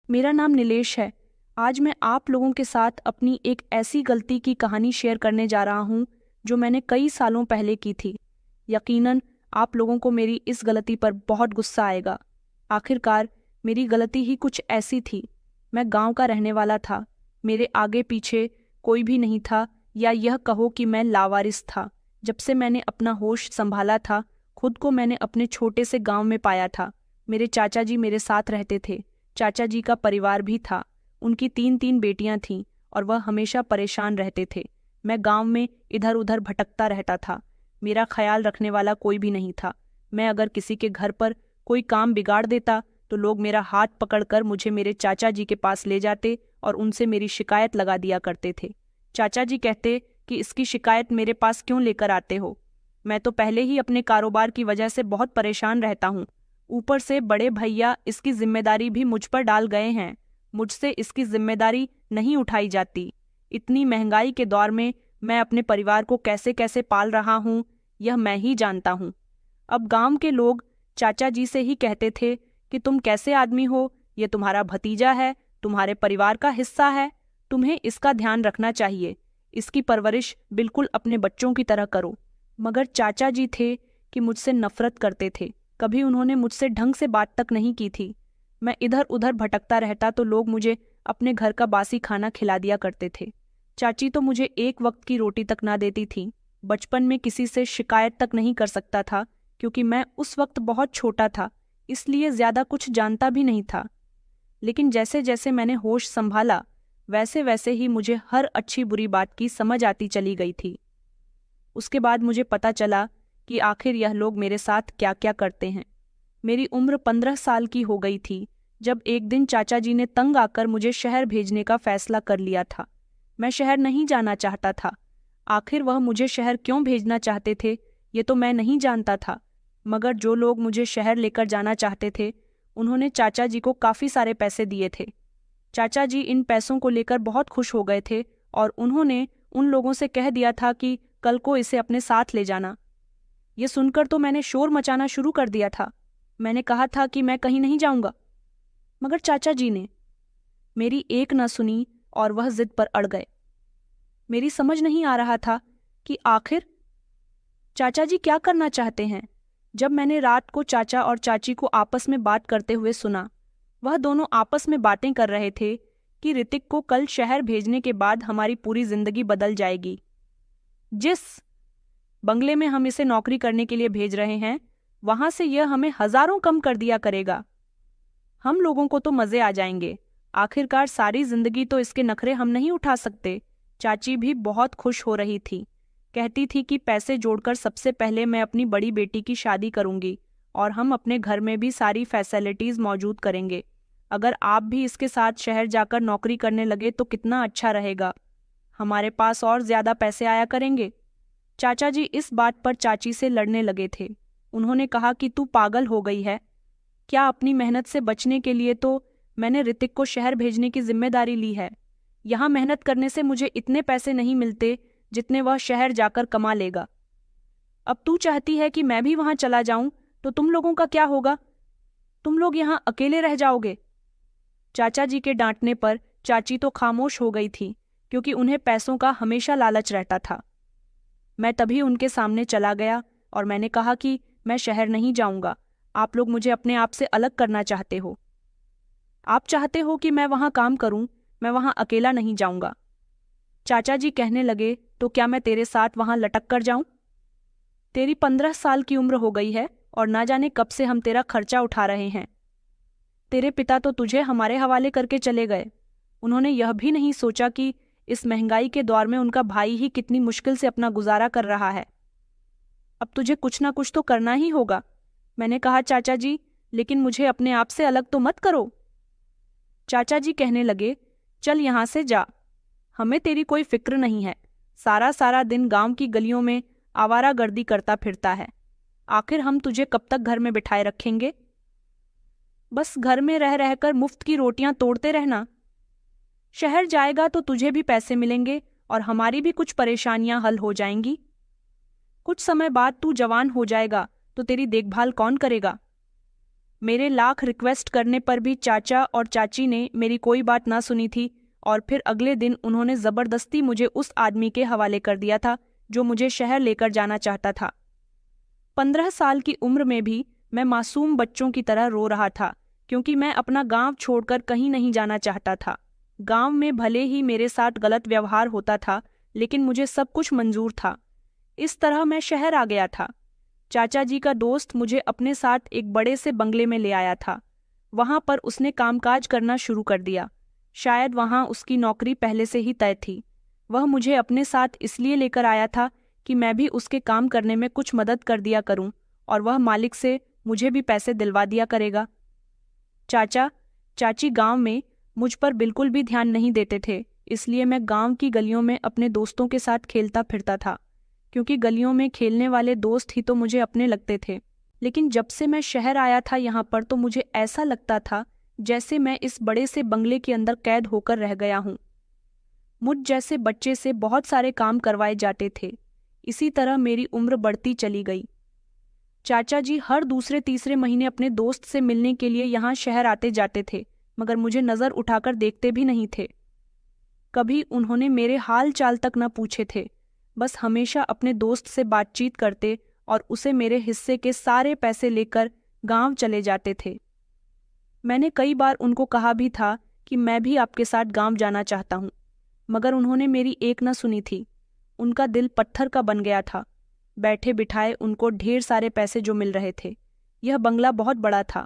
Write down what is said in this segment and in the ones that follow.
मेरा नाम नीलेश है। आज मैं आप लोगों के साथ अपनी एक ऐसी गलती की कहानी शेयर करने जा रहा हूँ जो मैंने कई सालों पहले की थी। यकीनन आप लोगों को मेरी इस गलती पर बहुत गुस्सा आएगा। आखिरकार मेरी गलती ही कुछ ऐसी थी। मैं गांव का रहने वाला था। मेरे आगे पीछे कोई भी नहीं था, या यह कहो कि मैं लावारिस था। जब से मैंने अपना होश संभाला था, खुद को मैंने अपने छोटे से गांव में पाया था। मेरे चाचा जी मेरे साथ रहते थे। चाचा जी का परिवार भी था। उनकी 3 बेटियां थीं और वह हमेशा परेशान रहते थे। मैं गांव में इधर उधर भटकता रहता था। मेरा ख्याल रखने वाला कोई भी नहीं था। मैं अगर किसी के घर पर कोई काम बिगाड़ देता तो लोग मेरा हाथ पकड़कर मुझे मेरे चाचा जी के पास ले जाते और उनसे मेरी शिकायत लगा दिया करते थे। चाचा जी कहते कि इसकी शिकायत मेरे पास क्यों लेकर आते हो? मैं तो पहले ही अपने कारोबार की वजह से बहुत परेशान रहता हूँ। ऊपर से बड़े भैया इसकी जिम्मेदारी भी मुझ पर डाल गए हैं। मुझसे इसकी जिम्मेदारी नहीं उठाई जाती। इतनी महंगाई के दौर में मैं अपने परिवार को कैसे कैसे पाल रहा हूँ, यह मैं ही जानता हूँ। अब गांव के लोग चाचा जी से ही कहते थे कि तुम कैसे आदमी हो, ये तुम्हारा भतीजा है, तुम्हारे परिवार का हिस्सा है, तुम्हें इसका ध्यान रखना चाहिए, इसकी परवरिश बिल्कुल अपने बच्चों की तरह करो। मगर चाचा जी थे कि मुझसे नफरत करते थे। कभी उन्होंने मुझसे ढंग से बात तक नहीं की थी। मैं इधर उधर भटकता रहता तो लोग मुझे अपने घर का बासी खाना खिला दिया करते थे। चाची तो मुझे एक वक्त की रोटी तक ना देती थी। बचपन में किसी से शिकायत तक नहीं कर सकता था, क्योंकि मैं उस वक्त बहुत छोटा था, इसलिए ज्यादा कुछ जानता भी नहीं था। लेकिन जैसे जैसे मैंने होश संभाला, वैसे वैसे ही मुझे हर अच्छी बुरी बात की समझ आती चली गई थी। उसके बाद मुझे पता चला कि आखिर यह लोग मेरे साथ क्या क्या करते हैं। मेरी उम्र 15 साल की हो गई थी जब एक दिन चाचा जी ने तंग आकर मुझे शहर भेजने का फैसला कर लिया था। मैं शहर नहीं जाना चाहता था। आखिर वह मुझे शहर क्यों भेजना चाहते थे, ये तो मैं नहीं जानता था। मगर जो लोग मुझे शहर लेकर जाना चाहते थे, उन्होंने चाचा जी को काफ़ी सारे पैसे दिए थे। चाचा जी इन पैसों को लेकर बहुत खुश हो गए थे और उन्होंने उन लोगों से कह दिया था कि कल को इसे अपने साथ ले जाना। ये सुनकर तो मैंने शोर मचाना शुरू कर दिया था। मैंने कहा था कि मैं कहीं नहीं जाऊंगा, मगर चाचा जी ने मेरी एक न सुनी और वह जिद पर अड़ गए। मेरी समझ नहीं आ रहा था कि आखिर चाचा जी क्या करना चाहते हैं। जब मैंने रात को चाचा और चाची को आपस में बात करते हुए सुना, वह दोनों आपस में बातें कर रहे थे कि ऋतिक को कल शहर भेजने के बाद हमारी पूरी जिंदगी बदल जाएगी। जिस बंगले में हम इसे नौकरी करने के लिए भेज रहे हैं, वहां से यह हमें हजारों कम कर दिया करेगा। हम लोगों को तो मजे आ जाएंगे। आखिरकार सारी जिंदगी तो इसके नखरे हम नहीं उठा सकते। चाची भी बहुत खुश हो रही थी। कहती थी कि पैसे जोड़कर सबसे पहले मैं अपनी बड़ी बेटी की शादी करूंगी और हम अपने घर में भी सारी फैसिलिटीज मौजूद करेंगे। अगर आप भी इसके साथ शहर जाकर नौकरी करने लगे तो कितना अच्छा रहेगा। हमारे पास और ज्यादा पैसे आया करेंगे। चाचा जी इस बात पर चाची से लड़ने लगे थे। उन्होंने कहा कि तू पागल हो गई है क्या? अपनी मेहनत से बचने के लिए तो मैंने ऋतिक को शहर भेजने की जिम्मेदारी ली है। यहाँ मेहनत करने से मुझे इतने पैसे नहीं मिलते जितने वह शहर जाकर कमा लेगा। अब तू चाहती है कि मैं भी वहां चला जाऊं, तो तुम लोगों का क्या होगा? तुम लोग यहाँ अकेले रह जाओगे। चाचा जी के डांटने पर चाची तो खामोश हो गई थी, क्योंकि उन्हें पैसों का हमेशा लालच रहता था। मैं तभी उनके सामने चला गया और मैंने कहा कि मैं शहर नहीं जाऊंगा। आप लोग मुझे अपने आप से अलग करना चाहते हो। आप चाहते हो कि मैं वहां काम करूं, मैं वहां अकेला नहीं जाऊंगा। चाचा जी कहने लगे, तो क्या मैं तेरे साथ वहां लटक कर जाऊं? तेरी 15 साल की उम्र हो गई है और ना जाने कब से हम तेरा खर्चा उठा रहे हैं। तेरे पिता तो तुझे हमारे हवाले करके चले गए। उन्होंने यह भी नहीं सोचा कि इस महंगाई के दौर में उनका भाई ही कितनी मुश्किल से अपना गुजारा कर रहा है। अब तुझे कुछ ना कुछ तो करना ही होगा। मैंने कहा, चाचा जी, लेकिन मुझे अपने आप से अलग तो मत करो। चाचा जी कहने लगे, चल यहाँ से जा, हमें तेरी कोई फिक्र नहीं है। सारा सारा दिन गांव की गलियों में आवारागर्दी करता फिरता है। आखिर हम तुझे कब तक घर में बिठाए रखेंगे? बस घर में रह रहकर मुफ्त की रोटियां तोड़ते रहना। शहर जाएगा तो तुझे भी पैसे मिलेंगे और हमारी भी कुछ परेशानियां हल हो जाएंगी। कुछ समय बाद तू जवान हो जाएगा तो तेरी देखभाल कौन करेगा? मेरे लाख रिक्वेस्ट करने पर भी चाचा और चाची ने मेरी कोई बात ना सुनी थी और फिर अगले दिन उन्होंने ज़बरदस्ती मुझे उस आदमी के हवाले कर दिया था जो मुझे शहर लेकर जाना चाहता था। 15 साल की उम्र में भी मैं मासूम बच्चों की तरह रो रहा था क्योंकि मैं अपना गांव छोड़कर कहीं नहीं जाना चाहता था। गांव में भले ही मेरे साथ गलत व्यवहार होता था, लेकिन मुझे सब कुछ मंजूर था। इस तरह मैं शहर आ गया था। चाचा जी का दोस्त मुझे अपने साथ एक बड़े से बंगले में ले आया था। वहां पर उसने कामकाज करना शुरू कर दिया। शायद वहां उसकी नौकरी पहले से ही तय थी। वह मुझे अपने साथ इसलिए लेकर आया था कि मैं भी उसके काम करने में कुछ मदद कर दिया करूं और वह मालिक से मुझे भी पैसे दिलवा दिया करेगा। चाचा चाची गांव में मुझ पर बिल्कुल भी ध्यान नहीं देते थे, इसलिए मैं गांव की गलियों में अपने दोस्तों के साथ खेलता फिरता था, क्योंकि गलियों में खेलने वाले दोस्त ही तो मुझे अपने लगते थे। लेकिन जब से मैं शहर आया था यहाँ पर, तो मुझे ऐसा लगता था जैसे मैं इस बड़े से बंगले के अंदर कैद होकर रह गया हूँ। मुझ जैसे बच्चे से बहुत सारे काम करवाए जाते थे। इसी तरह मेरी उम्र बढ़ती चली गई। चाचा जी हर दूसरे तीसरे महीने अपने दोस्त से मिलने के लिए यहाँ शहर आते जाते थे, मगर मुझे नज़र उठाकर देखते भी नहीं थे। कभी उन्होंने मेरे हाल चाल तक न पूछे थे, बस हमेशा अपने दोस्त से बातचीत करते और उसे मेरे हिस्से के सारे पैसे लेकर गांव चले जाते थे। मैंने कई बार उनको कहा भी था कि मैं भी आपके साथ गांव जाना चाहता हूँ, मगर उन्होंने मेरी एक न सुनी थी। उनका दिल पत्थर का बन गया था। बैठे बिठाए उनको ढेर सारे पैसे जो मिल रहे थे। यह बंगला बहुत बड़ा था।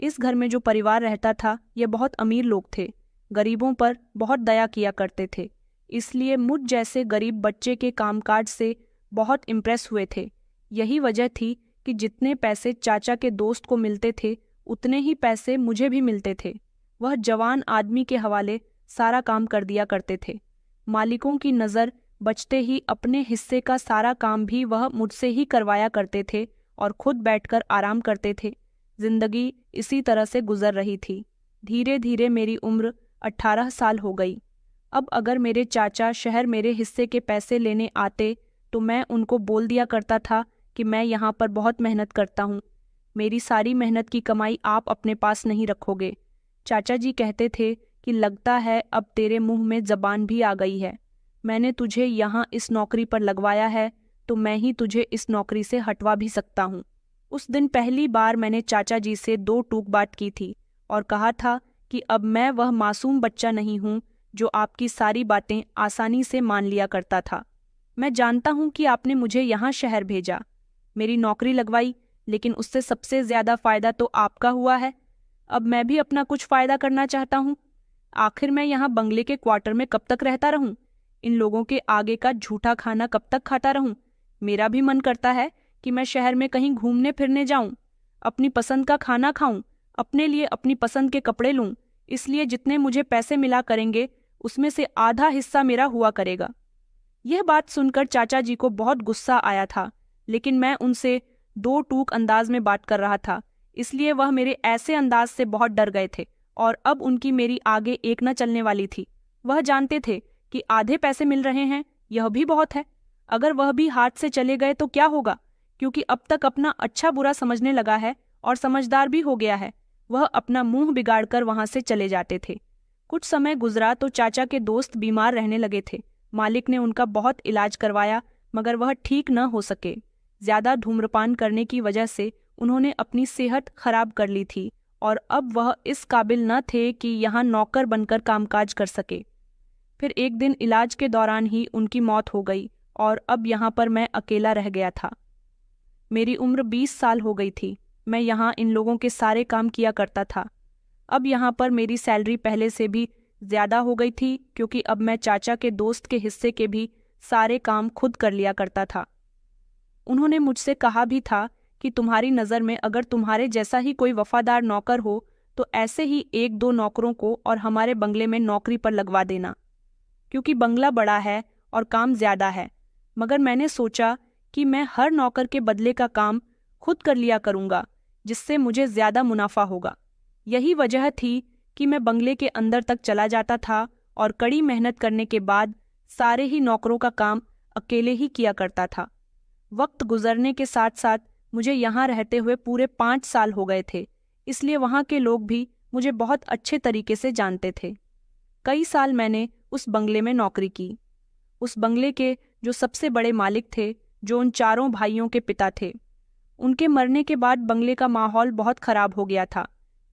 इस घर में जो परिवार रहता था, यह बहुत अमीर लोग थे, गरीबों पर बहुत दया किया करते थे, इसलिए मुझ जैसे गरीब बच्चे के कामकाज से बहुत इम्प्रेस हुए थे। यही वजह थी कि जितने पैसे चाचा के दोस्त को मिलते थे, उतने ही पैसे मुझे भी मिलते थे। वह जवान आदमी के हवाले सारा काम कर दिया करते थे। मालिकों की नज़र बचते ही अपने हिस्से का सारा काम भी वह मुझसे ही करवाया करते थे और खुद बैठकर आराम करते थे। जिंदगी इसी तरह से गुजर रही थी। धीरे धीरे मेरी उम्र 18 साल हो गई। अब अगर मेरे चाचा शहर मेरे हिस्से के पैसे लेने आते, तो मैं उनको बोल दिया करता था कि मैं यहाँ पर बहुत मेहनत करता हूँ, मेरी सारी मेहनत की कमाई आप अपने पास नहीं रखोगे। चाचा जी कहते थे कि लगता है अब तेरे मुंह में जबान भी आ गई है। मैंने तुझे यहाँ इस नौकरी पर लगवाया है, तो मैं ही तुझे इस नौकरी से हटवा भी सकता हूँ। उस दिन पहली बार मैंने चाचा जी से 2 टूक बात की थी और कहा था कि अब मैं वह मासूम बच्चा नहीं हूँ जो आपकी सारी बातें आसानी से मान लिया करता था। मैं जानता हूँ कि आपने मुझे यहाँ शहर भेजा, मेरी नौकरी लगवाई, लेकिन उससे सबसे ज़्यादा फ़ायदा तो आपका हुआ है। अब मैं भी अपना कुछ फ़ायदा करना चाहता हूँ। आखिर मैं यहाँ बंगले के क्वार्टर में कब तक रहता रहूँ? इन लोगों के आगे का झूठा खाना कब तक खाता रहूँ? मेरा भी मन करता है कि मैं शहर में कहीं घूमने फिरने जाऊँ, अपनी पसंद का खाना खाऊँ, अपने लिए अपनी पसंद के कपड़े लूँ। इसलिए जितने मुझे पैसे मिला करेंगे, उसमें से आधा हिस्सा मेरा हुआ करेगा। यह बात सुनकर चाचा जी को बहुत गुस्सा आया था, लेकिन मैं उनसे 2 टूक अंदाज में बात कर रहा था, इसलिए वह मेरे ऐसे अंदाज से बहुत डर गए थे और अब उनकी मेरी आगे एक न चलने वाली थी। वह जानते थे कि आधे पैसे मिल रहे हैं, यह भी बहुत है। अगर वह भी हाथ से चले गए तो क्या होगा, क्योंकि अब तक अपना अच्छा बुरा समझने लगा है और समझदार भी हो गया है। वह अपना मुंह बिगाड़कर वहां से चले जाते थे। कुछ समय गुजरा तो चाचा के दोस्त बीमार रहने लगे थे। मालिक ने उनका बहुत इलाज करवाया, मगर वह ठीक न हो सके। ज्यादा धूम्रपान करने की वजह से उन्होंने अपनी सेहत खराब कर ली थी और अब वह इस काबिल न थे कि यहाँ नौकर बनकर कामकाज कर सके। फिर एक दिन इलाज के दौरान ही उनकी मौत हो गई और अब यहाँ पर मैं अकेला रह गया था। मेरी उम्र 20 साल हो गई थी। मैं यहाँ इन लोगों के सारे काम किया करता था। अब यहाँ पर मेरी सैलरी पहले से भी ज़्यादा हो गई थी, क्योंकि अब मैं चाचा के दोस्त के हिस्से के भी सारे काम खुद कर लिया करता था। उन्होंने मुझसे कहा भी था कि तुम्हारी नज़र में अगर तुम्हारे जैसा ही कोई वफादार नौकर हो, तो ऐसे ही 1-2 नौकरों को और हमारे बंगले में नौकरी पर लगवा देना, क्योंकि बंगला बड़ा है और काम ज़्यादा है। मगर मैंने सोचा कि मैं हर नौकर के बदले का काम खुद कर लिया करूँगा, जिससे मुझे ज़्यादा मुनाफा होगा। यही वजह थी कि मैं बंगले के अंदर तक चला जाता था और कड़ी मेहनत करने के बाद सारे ही नौकरों का काम अकेले ही किया करता था। वक्त गुजरने के साथ साथ मुझे यहाँ रहते हुए पूरे 5 साल हो गए थे। इसलिए वहाँ के लोग भी मुझे बहुत अच्छे तरीके से जानते थे। कई साल मैंने उस बंगले में नौकरी की। उस बंगले के जो सबसे बड़े मालिक थे, जो उन चारों भाइयों के पिता थे। उनके मरने के बाद बंगले का माहौल बहुत खराब हो गया था।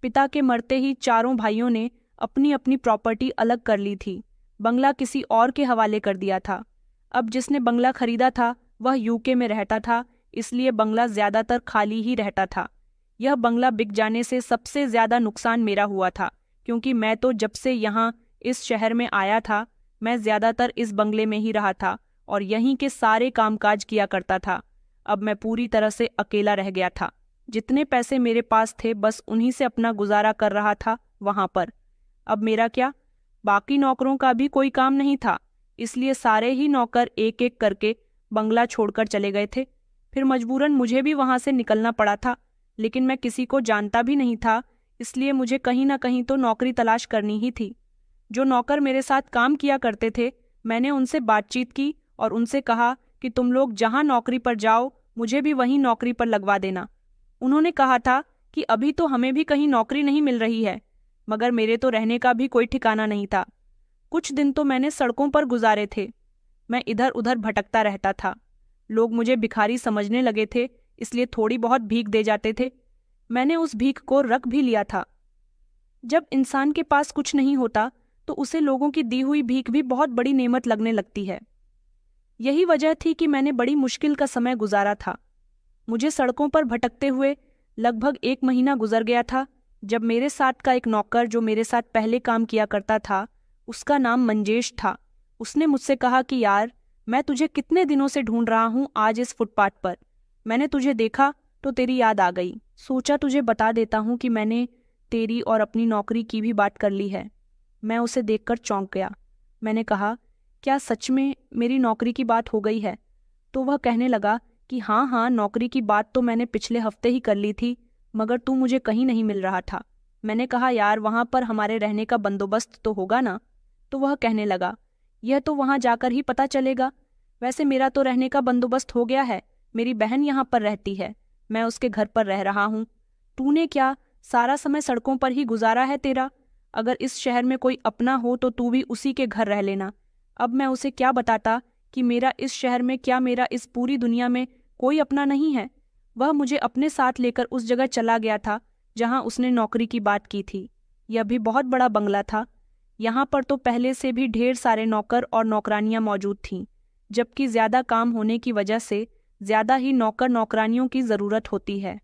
पिता के मरते ही चारों भाइयों ने अपनी अपनी प्रॉपर्टी अलग कर ली थी, बंगला किसी और के हवाले कर दिया था। अब जिसने बंगला खरीदा था वह यूके में रहता था, इसलिए बंगला ज्यादातर खाली ही रहता था। यह बंगला बिक जाने से सबसे ज्यादा नुकसान मेरा हुआ था, क्योंकि मैं तो जब से यहाँ इस शहर में आया था, मैं ज्यादातर इस बंगले में ही रहा था और यहीं के सारे कामकाज किया करता था। अब मैं पूरी तरह से अकेला रह गया था। जितने पैसे मेरे पास थे बस उन्हीं से अपना गुजारा कर रहा था वहां पर। अब मेरा क्या, बाकी नौकरों का भी कोई काम नहीं था, इसलिए सारे ही नौकर एक एक करके बंगला छोड़कर चले गए थे। फिर मजबूरन मुझे भी वहां से निकलना पड़ा था, लेकिन मैं किसी को जानता भी नहीं था, इसलिए मुझे कहीं ना कहीं तो नौकरी तलाश करनी ही थी। जो नौकर मेरे साथ काम किया करते थे, मैंने उनसे बातचीत की और उनसे कहा कि तुम लोग जहां नौकरी पर जाओ मुझे भी वहीं नौकरी पर लगवा देना। उन्होंने कहा था कि अभी तो हमें भी कहीं नौकरी नहीं मिल रही है, मगर मेरे तो रहने का भी कोई ठिकाना नहीं था। कुछ दिन तो मैंने सड़कों पर गुजारे थे। मैं इधर उधर भटकता रहता था। लोग मुझे भिखारी समझने लगे थे, इसलिए थोड़ी बहुत भीख दे जाते थे। मैंने उस भीख को रख भी लिया था। जब इंसान के पास कुछ नहीं होता तो उसे लोगों की दी हुई भीख भी बहुत बड़ी नेमत लगने लगती है। यही वजह थी कि मैंने बड़ी मुश्किल का समय गुजारा था। मुझे सड़कों पर भटकते हुए लगभग 1 महीना गुजर गया था, जब मेरे साथ का एक नौकर जो मेरे साथ पहले काम किया करता था, उसका नाम मंजेश था, उसने मुझसे कहा कि यार, मैं तुझे कितने दिनों से ढूंढ रहा हूँ आज इस फुटपाथ पर। मैंने तुझे देखा तो तेरी याद आ गई। सोचा तुझे बता देता हूँ कि मैंने तेरी और अपनी नौकरी की भी बात कर ली है। मैं उसे देखकर चौंक गया। मैंने कहा, क्या सच में मेरी नौकरी की बात हो गई है? तो वह कहने लगा कि हाँ हाँ, नौकरी की बात तो मैंने पिछले हफ्ते ही कर ली थी, मगर तू मुझे कहीं नहीं मिल रहा था। मैंने कहा, यार, वहाँ पर हमारे रहने का बंदोबस्त तो होगा ना? तो वह कहने लगा, यह तो वहाँ जाकर ही पता चलेगा। वैसे मेरा तो रहने का बंदोबस्त हो गया है, मेरी बहन यहाँ पर रहती है, मैं उसके घर पर रह रहा हूँ। तूने क्या सारा समय सड़कों पर ही गुजारा है तेरा? अगर इस शहर में कोई अपना हो तो तू भी उसी के घर रह लेना। अब मैं उसे क्या बताता कि मेरा इस शहर में क्या, मेरा इस पूरी दुनिया में कोई अपना नहीं है। वह मुझे अपने साथ लेकर उस जगह चला गया था जहां उसने नौकरी की बात की थी। यह भी बहुत बड़ा बंगला था। यहाँ पर तो पहले से भी ढेर सारे नौकर और नौकरानियां मौजूद थीं, जबकि ज्यादा काम होने की वजह से ज्यादा ही नौकर नौकरानियों की जरूरत होती है।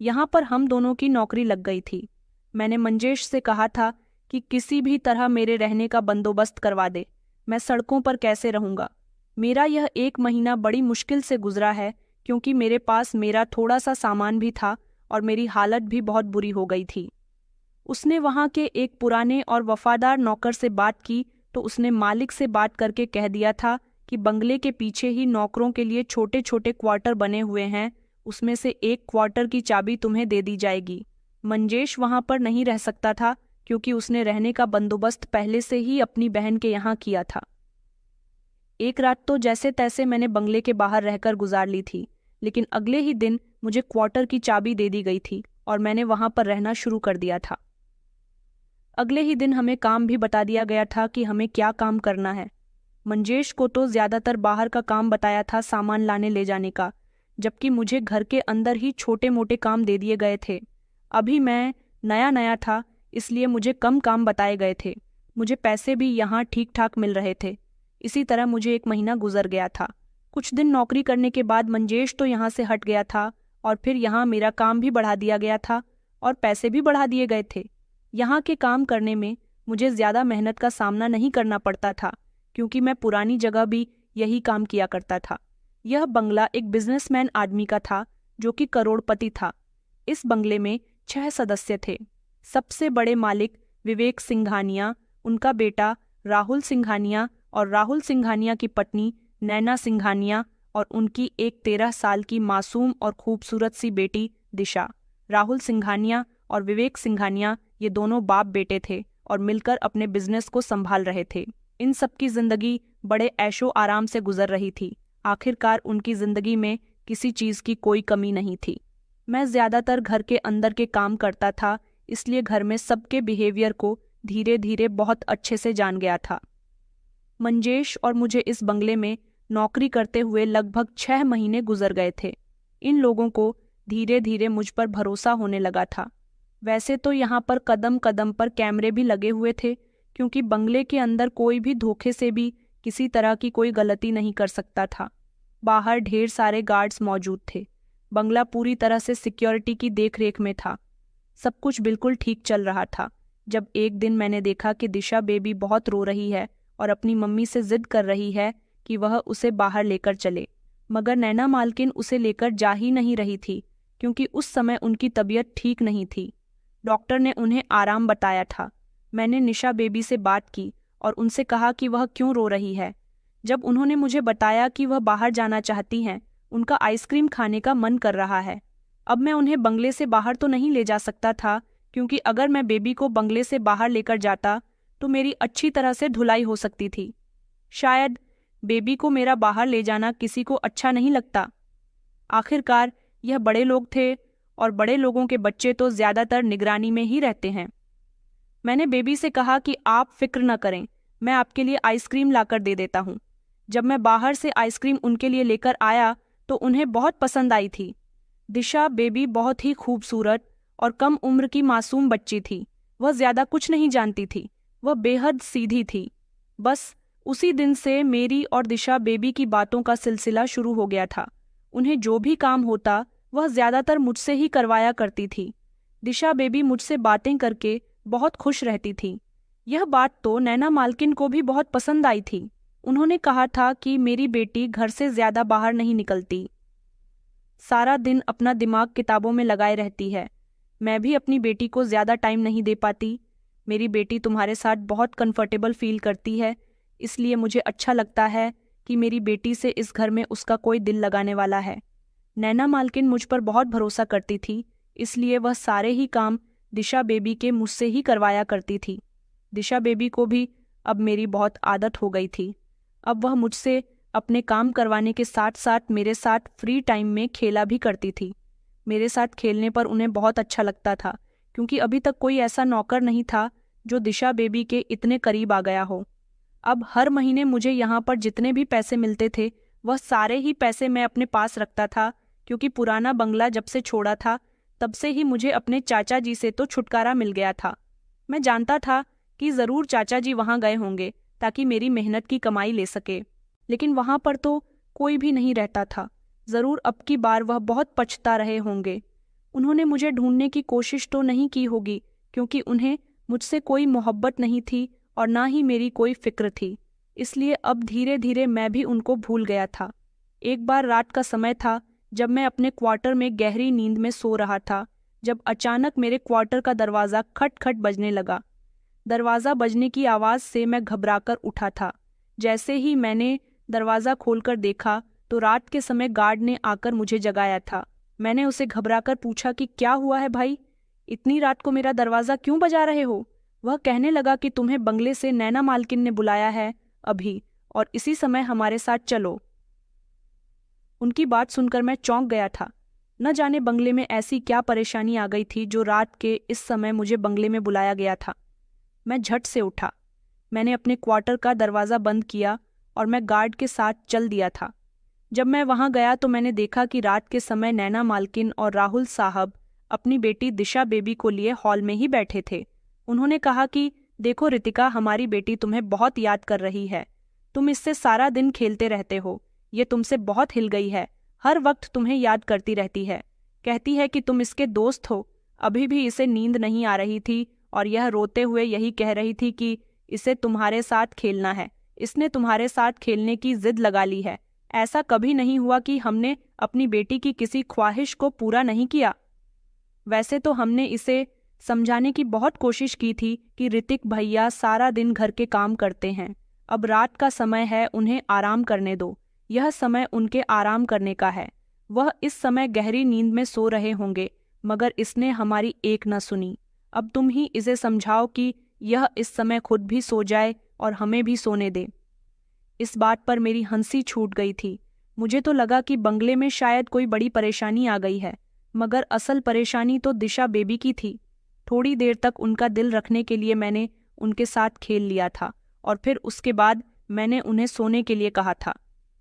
यहाँ पर हम दोनों की नौकरी लग गई थी। मैंने मंजेश से कहा था कि किसी भी तरह मेरे रहने का बंदोबस्त करवा दे, मैं सड़कों पर कैसे रहूंगा। मेरा यह 1 महीना बड़ी मुश्किल से गुजरा है, क्योंकि मेरे पास मेरा थोड़ा सा सामान भी था और मेरी हालत भी बहुत बुरी हो गई थी। उसने वहाँ के एक पुराने और वफादार नौकर से बात की तो उसने मालिक से बात करके कह दिया था कि बंगले के पीछे ही नौकरों के लिए छोटे छोटे क्वार्टर बने हुए हैं, उसमें से एक क्वार्टर की चाबी तुम्हें दे दी जाएगी। मंजेश वहाँ पर नहीं रह सकता था, क्योंकि उसने रहने का बंदोबस्त पहले से ही अपनी बहन के यहाँ किया था। एक रात तो जैसे तैसे मैंने बंगले के बाहर रहकर गुजार ली थी, लेकिन अगले ही दिन मुझे क्वार्टर की चाबी दे दी गई थी और मैंने वहां पर रहना शुरू कर दिया था। अगले ही दिन हमें काम भी बता दिया गया था कि हमें क्या काम करना है। मंजेश को तो ज्यादातर बाहर का काम बताया था, सामान लाने ले जाने का, जबकि मुझे घर के अंदर ही छोटे मोटे काम दे दिए गए थे। अभी मैं नया नया था, इसलिए मुझे कम काम बताए गए थे। मुझे पैसे भी यहाँ ठीक ठाक मिल रहे थे। इसी तरह मुझे 1 महीना गुजर गया था। कुछ दिन नौकरी करने के बाद मंजेश तो यहाँ से हट गया था और फिर यहाँ मेरा काम भी बढ़ा दिया गया था और पैसे भी बढ़ा दिए गए थे। यहाँ के काम करने में मुझे ज़्यादा मेहनत का सामना नहीं करना पड़ता था, क्योंकि मैं पुरानी जगह भी यही काम किया करता था। यह बंगला एक बिजनेसमैन आदमी का था जो कि करोड़पति था। इस बंगले में 6 सदस्य थे। सबसे बड़े मालिक विवेक सिंघानिया, उनका बेटा राहुल सिंघानिया और राहुल सिंघानिया की पत्नी नैना सिंघानिया और उनकी एक 13 साल की मासूम और खूबसूरत सी बेटी दिशा। राहुल सिंघानिया और विवेक सिंघानिया ये दोनों बाप बेटे थे और मिलकर अपने बिजनेस को संभाल रहे थे। इन सबकी जिंदगी बड़े ऐशो आराम से गुजर रही थी। आखिरकार उनकी जिंदगी में किसी चीज की कोई कमी नहीं थी। मैं ज़्यादातर घर के अंदर के काम करता था, इसलिए घर में सबके बिहेवियर को धीरे धीरे बहुत अच्छे से जान गया था। मंजेश और मुझे इस बंगले में नौकरी करते हुए लगभग 6 महीने गुजर गए थे। इन लोगों को धीरे धीरे मुझ पर भरोसा होने लगा था। वैसे तो यहाँ पर कदम कदम पर कैमरे भी लगे हुए थे, क्योंकि बंगले के अंदर कोई भी धोखे से भी किसी तरह की कोई गलती नहीं कर सकता था। बाहर ढेर सारे गार्ड्स मौजूद थे। बंगला पूरी तरह से सिक्योरिटी की देखरेख में था। सब कुछ बिल्कुल ठीक चल रहा था, जब एक दिन मैंने देखा कि दिशा बेबी बहुत रो रही है और अपनी मम्मी से जिद कर रही है कि वह उसे बाहर लेकर चले। मगर नैना मालकिन उसे लेकर जा ही नहीं रही थी, क्योंकि उस समय उनकी तबीयत ठीक नहीं थी। डॉक्टर ने उन्हें आराम बताया था। मैंने निशा बेबी से बात की और उनसे कहा कि वह क्यों रो रही है। जब उन्होंने मुझे बताया कि वह बाहर जाना चाहती हैं, उनका आइसक्रीम खाने का मन कर रहा है। अब मैं उन्हें बंगले से बाहर तो नहीं ले जा सकता था, क्योंकि अगर मैं बेबी को बंगले से बाहर लेकर जाता तो मेरी अच्छी तरह से धुलाई हो सकती थी। शायद बेबी को मेरा बाहर ले जाना किसी को अच्छा नहीं लगता। आखिरकार यह बड़े लोग थे और बड़े लोगों के बच्चे तो ज़्यादातर निगरानी में ही रहते हैं। मैंने बेबी से कहा कि आप फिक्र न करें, मैं आपके लिए आइसक्रीम लाकर दे देता हूँ। जब मैं बाहर से आइसक्रीम उनके लिए लेकर आया तो उन्हें बहुत पसंद आई थी। दिशा बेबी बहुत ही खूबसूरत और कम उम्र की मासूम बच्ची थी। वह ज़्यादा कुछ नहीं जानती थी, वह बेहद सीधी थी। बस उसी दिन से मेरी और दिशा बेबी की बातों का सिलसिला शुरू हो गया था। उन्हें जो भी काम होता वह ज़्यादातर मुझसे ही करवाया करती थी। दिशा बेबी मुझसे बातें करके बहुत खुश रहती थी। यह बात तो नैना मालकिन को भी बहुत पसंद आई थी। उन्होंने कहा था कि मेरी बेटी घर से ज़्यादा बाहर नहीं निकलती, सारा दिन अपना दिमाग किताबों में लगाए रहती है। मैं भी अपनी बेटी को ज़्यादा टाइम नहीं दे पाती। मेरी बेटी तुम्हारे साथ बहुत कंफर्टेबल फील करती है, इसलिए मुझे अच्छा लगता है कि मेरी बेटी से इस घर में उसका कोई दिल लगाने वाला है। नैना मालकिन मुझ पर बहुत भरोसा करती थी, इसलिए वह सारे ही काम दिशा बेबी के मुझसे ही करवाया करती थी। दिशा बेबी को भी अब मेरी बहुत आदत हो गई थी। अब वह मुझसे अपने काम करवाने के साथ साथ मेरे साथ फ्री टाइम में खेला भी करती थी। मेरे साथ खेलने पर उन्हें बहुत अच्छा लगता था, क्योंकि अभी तक कोई ऐसा नौकर नहीं था जो दिशा बेबी के इतने करीब आ गया हो। अब हर महीने मुझे यहाँ पर जितने भी पैसे मिलते थे वह सारे ही पैसे मैं अपने पास रखता था, क्योंकि पुराना बंगला जब से छोड़ा था तब से ही मुझे अपने चाचा जी से तो छुटकारा मिल गया था। मैं जानता था कि ज़रूर चाचा जी वहाँ गए होंगे ताकि मेरी मेहनत की कमाई ले सके, लेकिन वहाँ पर तो कोई भी नहीं रहता था। ज़रूर अब की बार वह बहुत पछता रहे होंगे। उन्होंने मुझे ढूंढने की कोशिश तो नहीं की होगी, क्योंकि उन्हें मुझसे कोई मोहब्बत नहीं थी और ना ही मेरी कोई फिक्र थी। इसलिए अब धीरे धीरे मैं भी उनको भूल गया था। एक बार रात का समय था, जब मैं अपने क्वार्टर में गहरी नींद में सो रहा था, जब अचानक मेरे क्वार्टर का दरवाज़ा खट खट बजने लगा। दरवाज़ा बजने की आवाज़ से मैं घबराकर उठा था। जैसे ही मैंने दरवाज़ा खोलकर देखा तो रात के समय गार्ड ने आकर मुझे जगाया था। मैंने उसे घबराकर पूछा कि क्या हुआ है भाई, इतनी रात को मेरा दरवाज़ा क्यों बजा रहे हो? वह कहने लगा कि तुम्हें बंगले से नैना मालकिन ने बुलाया है अभी, और इसी समय हमारे साथ चलो। उनकी बात सुनकर मैं चौंक गया था। न जाने बंगले में ऐसी क्या परेशानी आ गई थी जो रात के इस समय मुझे बंगले में बुलाया गया था। मैं झट से उठा। मैंने अपने क्वार्टर का दरवाज़ा बंद किया और मैं गार्ड के साथ चल दिया था। जब मैं वहां गया तो मैंने देखा कि रात के समय नैना मालकिन और राहुल साहब अपनी बेटी दिशा बेबी को लिए हॉल में ही बैठे थे। उन्होंने कहा कि देखो रितिका, हमारी बेटी तुम्हें बहुत याद कर रही है। तुम इससे सारा दिन खेलते रहते हो, ये तुमसे बहुत हिल गई है, हर वक्त तुम्हें याद करती रहती है। कहती है कि तुम इसके दोस्त हो। अभी भी इसे नींद नहीं आ रही थी और यह रोते हुए यही कह रही थी कि इसे तुम्हारे साथ खेलना है, इसने तुम्हारे साथ खेलने की जिद लगा ली है। ऐसा कभी नहीं हुआ कि हमने अपनी बेटी की किसी ख्वाहिश को पूरा नहीं किया। वैसे तो हमने इसे समझाने की बहुत कोशिश की थी कि ऋतिक भैया सारा दिन घर के काम करते हैं, अब रात का समय है, उन्हें आराम करने दो। यह समय उनके आराम करने का है। वह इस समय गहरी नींद में सो रहे होंगे, मगर इसने हमारी एक न सुनी। अब तुम ही इसे समझाओ कि यह इस समय खुद भी सो जाए और हमें भी सोने दे। इस बात पर मेरी हंसी छूट गई थी। मुझे तो लगा कि बंगले में शायद कोई बड़ी परेशानी आ गई है, मगर असल परेशानी तो दिशा बेबी की थी। थोड़ी देर तक उनका दिल रखने के लिए मैंने उनके साथ खेल लिया था और फिर उसके बाद मैंने उन्हें सोने के लिए कहा था।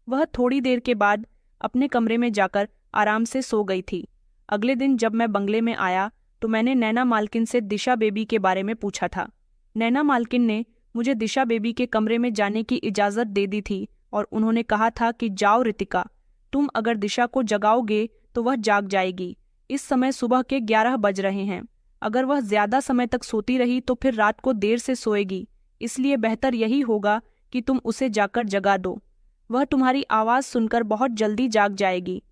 वह थोड़ी देर के बाद अपने कमरे में जाकर आराम से सो गई थी। अगले दिन जब मैं बंगले में आया तो मैंने नैना मालकिन से दिशा बेबी के बारे में पूछा था। नैना मालकिन ने मुझे दिशा बेबी के कमरे में जाने की इजाज़त दे दी थी और उन्होंने कहा था कि जाओ रितिका, तुम अगर दिशा को जगाओगे तो वह जाग जाएगी। इस समय सुबह के 11 बज रहे हैं। अगर वह ज़्यादा समय तक सोती रही तो फिर रात को देर से सोएगी, इसलिए बेहतर यही होगा कि तुम उसे जाकर जगा दो। वह तुम्हारी आवाज़ सुनकर बहुत जल्दी जाग जाएगी।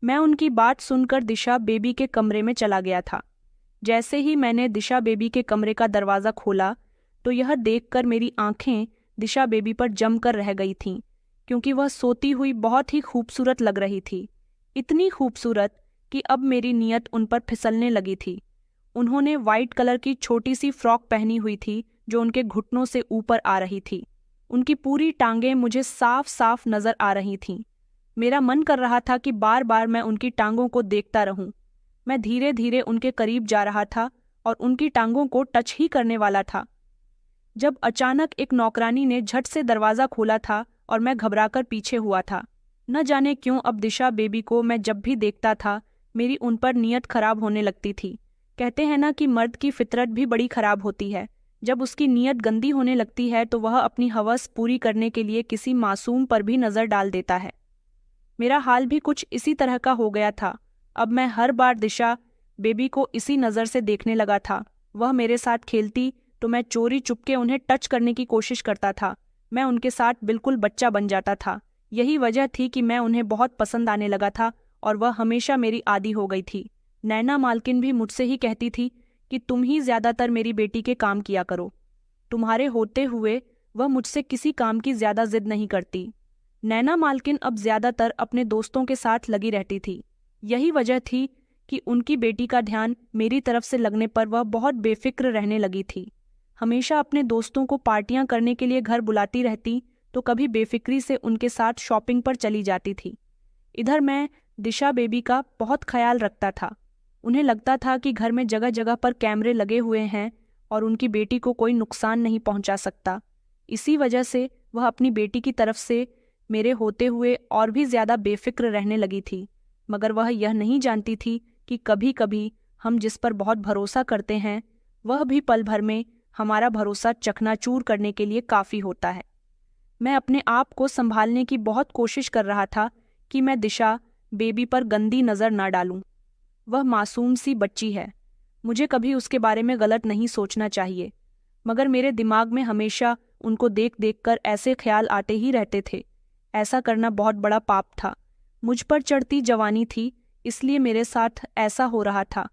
मैं उनकी बात सुनकर दिशा बेबी के कमरे में चला गया था। जैसे ही मैंने दिशा बेबी के कमरे का दरवाज़ा खोला तो यह देखकर मेरी आंखें दिशा बेबी पर जमकर रह गई थीं, क्योंकि वह सोती हुई बहुत ही खूबसूरत लग रही थी। इतनी खूबसूरत कि अब मेरी नीयत उन पर फिसलने लगी थी। उन्होंने वाइट कलर की छोटी सी फ्रॉक पहनी हुई थी जो उनके घुटनों से ऊपर आ रही थी। उनकी पूरी टांगें मुझे साफ साफ नजर आ रही थीं। मेरा मन कर रहा था कि बार बार मैं उनकी टांगों को देखता रहूं। मैं धीरे धीरे उनके करीब जा रहा था और उनकी टांगों को टच ही करने वाला था जब अचानक एक नौकरानी ने झट से दरवाज़ा खोला था और मैं घबराकर पीछे हुआ था। न जाने क्यों अब दिशा बेबी को मैं जब भी देखता था मेरी उन पर नीयत खराब होने लगती थी। कहते हैं ना कि मर्द की फितरत भी बड़ी खराब होती है। जब उसकी नीयत गंदी होने लगती है तो वह अपनी हवस पूरी करने के लिए किसी मासूम पर भी नज़र डाल देता है। मेरा हाल भी कुछ इसी तरह का हो गया था। अब मैं हर बार दिशा बेबी को इसी नज़र से देखने लगा था। वह मेरे साथ खेलती तो मैं चोरी चुपके उन्हें टच करने की कोशिश करता था। मैं उनके साथ बिल्कुल बच्चा बन जाता था। यही वजह थी कि मैं उन्हें बहुत पसंद आने लगा था और वह हमेशा मेरी आदी हो गई थी। नैना मालकिन भी मुझसे ही कहती थी कि तुम ही ज़्यादातर मेरी बेटी के काम किया करो। तुम्हारे होते हुए वह मुझसे किसी काम की ज़्यादा जिद नहीं करती। नैना मालकिन अब ज़्यादातर अपने दोस्तों के साथ लगी रहती थी। यही वजह थी कि उनकी बेटी का ध्यान मेरी तरफ से लगने पर वह बहुत बेफिक्र रहने लगी थी। हमेशा अपने दोस्तों को पार्टियां करने के लिए घर बुलाती रहती तो कभी बेफिक्री से उनके साथ शॉपिंग पर चली जाती थी। इधर मैं दिशा बेबी का बहुत ख्याल रखता था। उन्हें लगता था कि घर में जगह जगह पर कैमरे लगे हुए हैं और उनकी बेटी को कोई नुकसान नहीं पहुंचा सकता। इसी वजह से वह अपनी बेटी की तरफ से मेरे होते हुए और भी ज़्यादा बेफिक्र रहने लगी थी। मगर वह यह नहीं जानती थी कि कभी कभी हम जिस पर बहुत भरोसा करते हैं वह भी पल भर में हमारा भरोसा चकनाचूर करने के लिए काफ़ी होता है। मैं अपने आप को संभालने की बहुत कोशिश कर रहा था कि मैं दिशा बेबी पर गंदी नज़र ना डालूं। वह मासूम सी बच्ची है, मुझे कभी उसके बारे में गलत नहीं सोचना चाहिए। मगर मेरे दिमाग में हमेशा उनको देख देख कर ऐसे ख्याल आते ही रहते थे। ऐसा करना बहुत बड़ा पाप था। मुझ पर चढ़ती जवानी थी, इसलिए मेरे साथ ऐसा हो रहा था।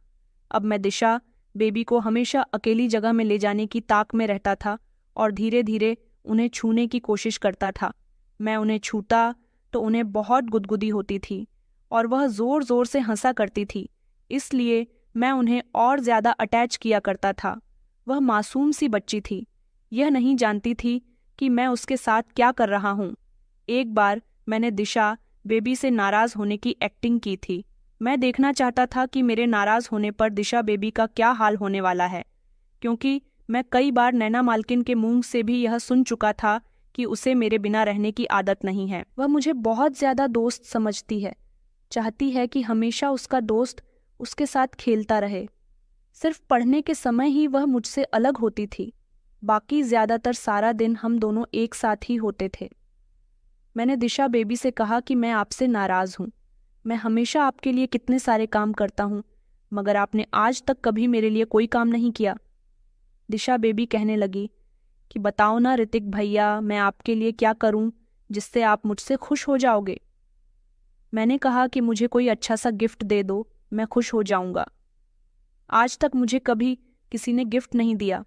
अब मैं दिशा बेबी को हमेशा अकेली जगह में ले जाने की ताक में रहता था और धीरे धीरे उन्हें छूने की कोशिश करता था। मैं उन्हें छूता तो उन्हें बहुत गुदगुदी होती थी और वह ज़ोर ज़ोर से हंसा करती थी, इसलिए मैं उन्हें और ज़्यादा अटैच किया करता था। वह मासूम सी बच्ची थी, यह नहीं जानती थी कि मैं उसके साथ क्या कर रहा हूँ। एक बार मैंने दिशा बेबी से नाराज़ होने की एक्टिंग की थी। मैं देखना चाहता था कि मेरे नाराज़ होने पर दिशा बेबी का क्या हाल होने वाला है, क्योंकि मैं कई बार नैना मालकिन के मुंह से भी यह सुन चुका था कि उसे मेरे बिना रहने की आदत नहीं है। वह मुझे बहुत ज़्यादा दोस्त समझती है, चाहती है कि हमेशा उसका दोस्त उसके साथ खेलता रहे। सिर्फ पढ़ने के समय ही वह मुझसे अलग होती थी, बाकी ज़्यादातर सारा दिन हम दोनों एक साथ ही होते थे। मैंने दिशा बेबी से कहा कि मैं आपसे नाराज़ हूँ। मैं हमेशा आपके लिए कितने सारे काम करता हूँ, मगर आपने आज तक कभी मेरे लिए कोई काम नहीं किया। दिशा बेबी कहने लगी कि बताओ ना ऋतिक भैया, मैं आपके लिए क्या करूँ जिससे आप मुझसे खुश हो जाओगे। मैंने कहा कि मुझे कोई अच्छा सा गिफ्ट दे दो, मैं खुश हो जाऊँगा। आज तक मुझे कभी किसी ने गिफ्ट नहीं दिया।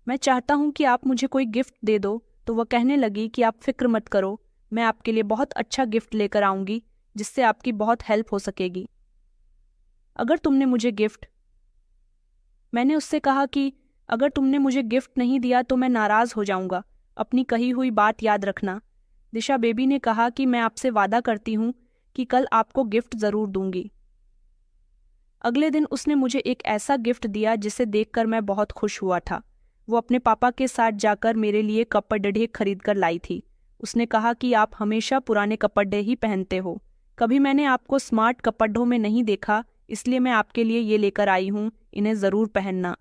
मैं चाहता हूँ कि आप मुझे कोई गिफ्ट दे दो। तो वह कहने लगी कि आप फिक्र मत करो, मैं आपके लिए बहुत अच्छा गिफ्ट लेकर आऊँगी जिससे आपकी बहुत हेल्प हो सकेगी। अगर तुमने मुझे गिफ्ट मैंने उससे कहा कि अगर तुमने मुझे गिफ्ट नहीं दिया तो मैं नाराज़ हो जाऊँगा। अपनी कही हुई बात याद रखना। दिशा बेबी ने कहा कि मैं आपसे वादा करती हूँ कि कल आपको गिफ्ट ज़रूर दूंगी। अगले दिन उसने मुझे एक ऐसा गिफ्ट दिया जिसे देखकर मैं बहुत खुश हुआ था। वो अपने पापा के साथ जाकर मेरे लिए कपड़े खरीद कर लाई थी। उसने कहा कि आप हमेशा पुराने कपड़े ही पहनते हो, कभी मैंने आपको स्मार्ट कपड़ों में नहीं देखा, इसलिए मैं आपके लिए ये लेकर आई हूँ, इन्हें ज़रूर पहनना।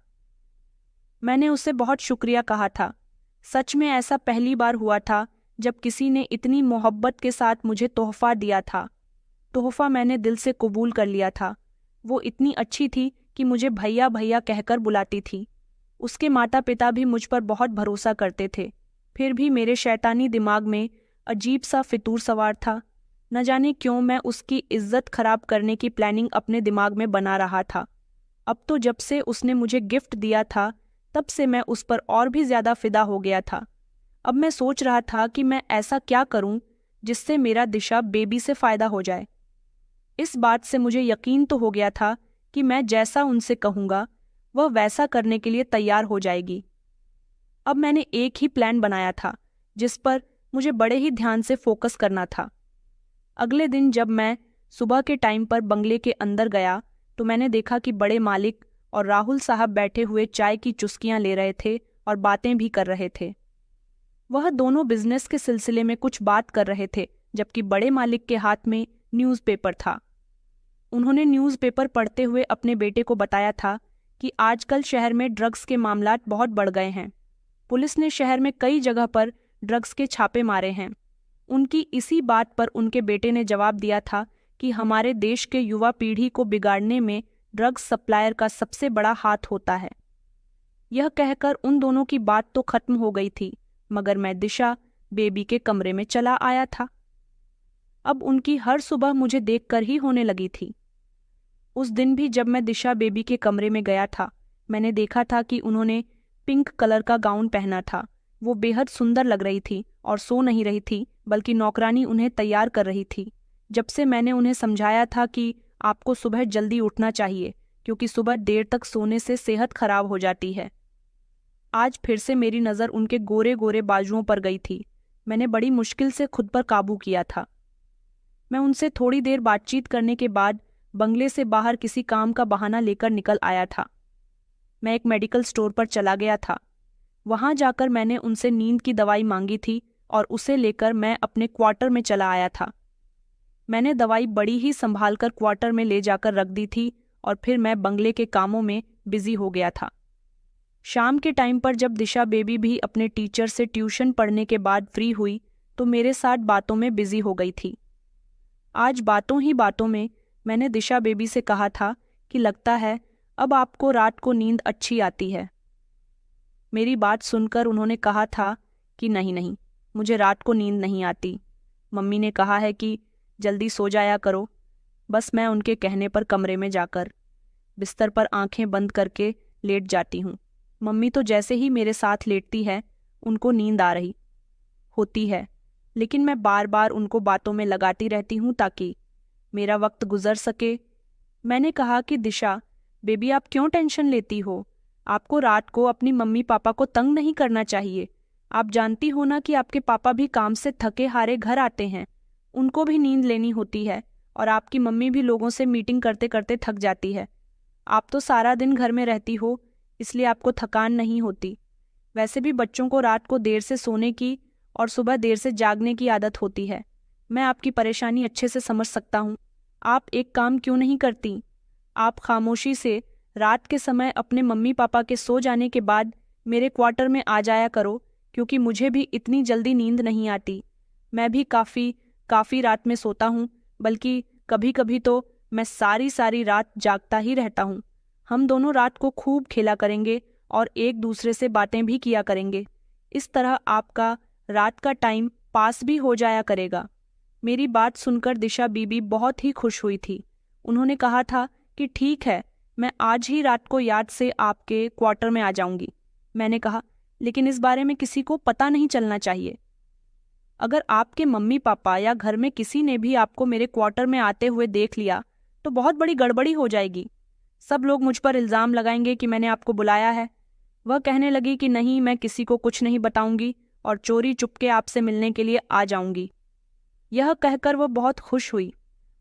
मैंने उसे बहुत शुक्रिया कहा था। सच में ऐसा पहली बार हुआ था जब किसी ने इतनी मोहब्बत के साथ मुझे तोहफा दिया था। तोहफा मैंने दिल से कबूल कर लिया था। वो इतनी अच्छी थी कि मुझे भैया भैया कहकर बुलाती थी। उसके माता पिता भी मुझ पर बहुत भरोसा करते थे। फिर भी मेरे शैतानी दिमाग में अजीब सा फितूर सवार था। न जाने क्यों मैं उसकी इज्जत खराब करने की प्लानिंग अपने दिमाग में बना रहा था। अब तो जब से उसने मुझे गिफ्ट दिया था तब से मैं उस पर और भी ज्यादा फिदा हो गया था। अब मैं सोच रहा था कि मैं ऐसा क्या करूं जिससे मेरा दिशा बेबी से फायदा हो जाए। इस बात से मुझे यकीन तो हो गया था कि मैं जैसा उनसे कहूंगा वह वैसा करने के लिए तैयार हो जाएगी। अब मैंने एक ही प्लान बनाया था जिस पर मुझे बड़े ही ध्यान से फोकस करना था। अगले दिन जब मैं सुबह के टाइम पर बंगले के अंदर गया तो मैंने देखा कि बड़े मालिक और राहुल साहब बैठे हुए चाय की चुस्कियां ले रहे थे और बातें भी कर रहे थे। वह दोनों बिजनेस के सिलसिले में कुछ बात कर रहे थे, जबकि बड़े मालिक के हाथ में न्यूज़पेपर था। उन्होंने न्यूज़पेपर पढ़ते हुए अपने बेटे को बताया था कि आजकल शहर में ड्रग्स के मामलात बहुत बढ़ गए हैं। पुलिस ने शहर में कई जगह पर ड्रग्स के छापे मारे हैं। उनकी इसी बात पर उनके बेटे ने जवाब दिया था कि हमारे देश के युवा पीढ़ी को बिगाड़ने में ड्रग्स सप्लायर का सबसे बड़ा हाथ होता है। यह कहकर उन दोनों की बात तो खत्म हो गई थी, मगर मैं दिशा बेबी के कमरे में चला आया था। अब उनकी हर सुबह मुझे देखकर ही होने लगी थी। उस दिन भी जब मैं दिशा बेबी के कमरे में गया था, मैंने देखा था कि उन्होंने पिंक कलर का गाउन पहना था। वो बेहद सुंदर लग रही थी और सो नहीं रही थी, बल्कि नौकरानी उन्हें तैयार कर रही थी। जब से मैंने उन्हें समझाया था कि आपको सुबह जल्दी उठना चाहिए क्योंकि सुबह देर तक सोने से सेहत खराब हो जाती है। आज फिर से मेरी नज़र उनके गोरे गोरे बाजुओं पर गई थी। मैंने बड़ी मुश्किल से खुद पर काबू किया था। मैं उनसे थोड़ी देर बातचीत करने के बाद बंगले से बाहर किसी काम का बहाना लेकर निकल आया था। मैं एक मेडिकल स्टोर पर चला गया था। वहां जाकर मैंने उनसे नींद की दवाई मांगी थी और उसे लेकर मैं अपने क्वार्टर में चला आया था। मैंने दवाई बड़ी ही संभाल कर क्वार्टर में ले जाकर रख दी थी और फिर मैं बंगले के कामों में बिजी हो गया था। शाम के टाइम पर जब दिशा बेबी भी अपने टीचर से ट्यूशन पढ़ने के बाद फ्री हुई तो मेरे साथ बातों में बिजी हो गई थी। आज बातों ही बातों में मैंने दिशा बेबी से कहा था कि लगता है अब आपको रात को नींद अच्छी आती है। मेरी बात सुनकर उन्होंने कहा था कि नहीं नहीं, मुझे रात को नींद नहीं आती। मम्मी ने कहा है कि जल्दी सो जाया करो। बस मैं उनके कहने पर कमरे में जाकर बिस्तर पर आंखें बंद करके लेट जाती हूँ। मम्मी तो जैसे ही मेरे साथ लेटती है उनको नींद आ रही होती है, लेकिन मैं बार बार उनको बातों में लगाती रहती हूँ ताकि मेरा वक्त गुजर सके। मैंने कहा कि दिशा बेबी, आप क्यों टेंशन लेती हो? आपको रात को अपनी मम्मी पापा को तंग नहीं करना चाहिए। आप जानती हो ना कि आपके पापा भी काम से थके हारे घर आते हैं, उनको भी नींद लेनी होती है और आपकी मम्मी भी लोगों से मीटिंग करते करते थक जाती है। आप तो सारा दिन घर में रहती हो, इसलिए आपको थकान नहीं होती। वैसे भी बच्चों को रात को देर से सोने की और सुबह देर से जागने की आदत होती है। मैं आपकी परेशानी अच्छे से समझ सकता हूँ। आप एक काम क्यों नहीं करती? आप खामोशी से रात के समय अपने मम्मी पापा के सो जाने के बाद मेरे क्वार्टर में आ जाया करो, क्योंकि मुझे भी इतनी जल्दी नींद नहीं आती। मैं भी काफ़ी रात में सोता हूँ, बल्कि कभी कभी तो मैं सारी रात जागता ही रहता हूँ। हम दोनों रात को खूब खेला करेंगे और एक दूसरे से बातें भी किया करेंगे। इस तरह आपका रात का टाइम पास भी हो जाया करेगा। मेरी बात सुनकर दिशा बीबी बहुत ही खुश हुई थी। उन्होंने कहा था कि ठीक है, मैं आज ही रात को याद से आपके क्वार्टर में आ जाऊंगी। मैंने कहा, लेकिन इस बारे में किसी को पता नहीं चलना चाहिए। अगर आपके मम्मी पापा या घर में किसी ने भी आपको मेरे क्वार्टर में आते हुए देख लिया तो बहुत बड़ी गड़बड़ी हो जाएगी। सब लोग मुझ पर इल्ज़ाम लगाएंगे कि मैंने आपको बुलाया है। वह कहने लगी कि नहीं, मैं किसी को कुछ नहीं बताऊंगी और चोरी चुपके आपसे मिलने के लिए आ जाऊंगी। यह कहकर वह बहुत खुश हुई।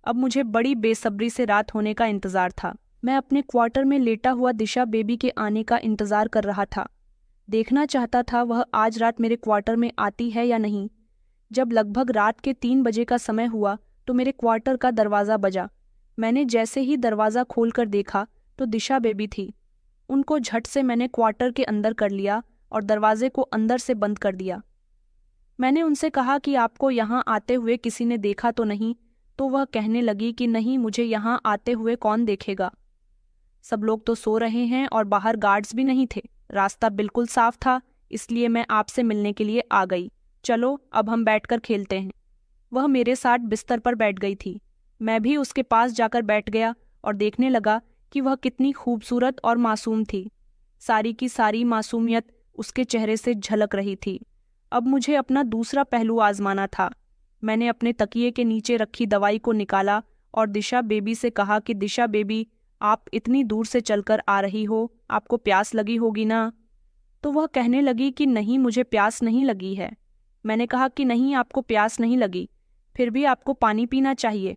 अब मुझे बड़ी बेसब्री से रात होने का इंतज़ार था। मैं अपने क्वार्टर में लेटा हुआ दिशा बेबी के आने का इंतज़ार कर रहा था। देखना चाहता था वह आज रात मेरे क्वार्टर में आती है या नहीं। जब लगभग रात के 3 बजे का समय हुआ तो मेरे क्वार्टर का दरवाज़ा बजा। मैंने जैसे ही दरवाज़ा खोलकर देखा तो दिशा बेबी थी। उनको झट से मैंने क्वार्टर के अंदर कर लिया और दरवाजे को अंदर से बंद कर दिया। मैंने उनसे कहा कि आपको यहाँ आते हुए किसी ने देखा तो नहीं, तो वह कहने लगी कि नहीं, मुझे यहाँ आते हुए कौन देखेगा। सब लोग तो सो रहे हैं और बाहर गार्ड्स भी नहीं थे। रास्ता बिल्कुल साफ था, इसलिए मैं आपसे मिलने के लिए आ गई। चलो अब हम बैठकर खेलते हैं। वह मेरे साथ बिस्तर पर बैठ गई थी। मैं भी उसके पास जाकर बैठ गया और देखने लगा कि वह कितनी खूबसूरत और मासूम थी। सारी की सारी मासूमियत उसके चेहरे से झलक रही थी। अब मुझे अपना दूसरा पहलू आजमाना था। मैंने अपने तकिए के नीचे रखी दवाई को निकाला और दिशा बेबी से कहा कि दिशा बेबी, आप इतनी दूर से चलकर आ रही हो, आपको प्यास लगी होगी ना? तो वह कहने लगी कि नहीं, मुझे प्यास नहीं लगी है। मैंने कहा कि नहीं, आपको प्यास नहीं लगी, फिर भी आपको पानी पीना चाहिए।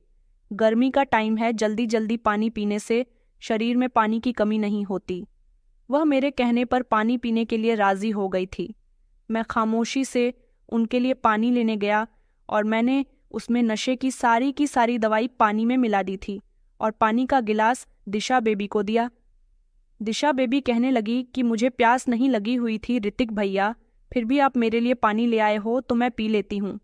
गर्मी का टाइम है, जल्दी जल्दी पानी पीने से शरीर में पानी की कमी नहीं होती। वह मेरे कहने पर पानी पीने के लिए राजी हो गई थी। मैं खामोशी से उनके लिए पानी लेने गया और मैंने उसमें नशे की सारी दवाई पानी में मिला दी थी और पानी का गिलास दिशा बेबी को दिया। दिशा बेबी कहने लगी कि मुझे प्यास नहीं लगी हुई थी ऋतिक भैया, फिर भी आप मेरे लिए पानी ले आए हो तो मैं पी लेती हूँ।